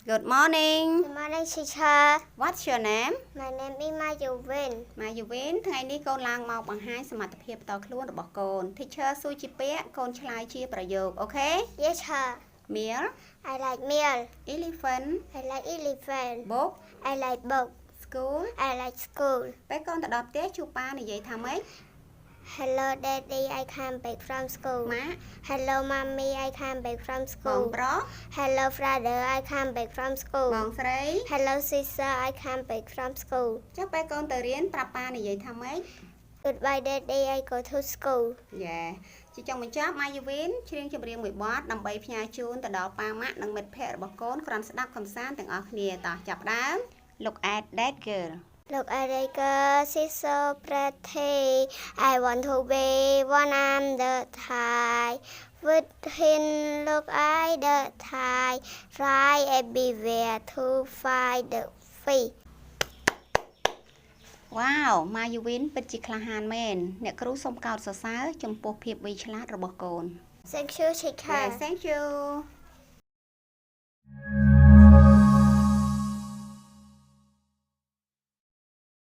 Good morning. Good morning, teacher. What's your name? My name is Mayuvin. Mayuvin ថ្ងៃនេះកូនឡើងមកបង្ហាញសមត្ថភាពផ្ទាល់ខ្លួនរបស់កូន Teacher សួរជាពាក្យកូនឆ្លើយជាប្រយោគ Okay? Yes, sir. Meal. I like meal. Elephant. I like elephant. Book. I like book. School. I like school. ពេលកូនទៅដល់ផ្ទះជួបប៉ានិយាយថាម៉េច Hello, Daddy. I come back from school. ម៉ាក់ Hello, Mommy. I come back from បង school. ប្រុស Hello, brother. I come back from បង school. ស្រី Hello, sister. I come back from school. ចុះពេលកូនទៅរៀនប្រាប់ប៉ានិយាយថាម៉េច Goodbye, Daddy. I go to school. យ៉ាជាចុងបញ្ចប់ Mayuvin ច្រៀងចម្រៀងមួយបទដើម្បីផ្ញើជូនទៅដល់ប៉ាម៉ាក់និងមិត្តភ័ក្តិរបស់កូនគ្រាន់ស្ដាប់កំសាន្តទាំងអស់គ្នាតោះចាប់ផ្ដើម Look at that girl. Look at the girl, she's so pretty. I want to be one on the tie. With him, look at the tie. Try everywhere to find the fish. Wow, Mayuvin ពិតជាក្លាហានមែនអ្នកគ្រូសូមកោតសរសើរចំពោះភាពវៃឆ្លាតរបស់កូន Thank you, teacher. Yes, thank you.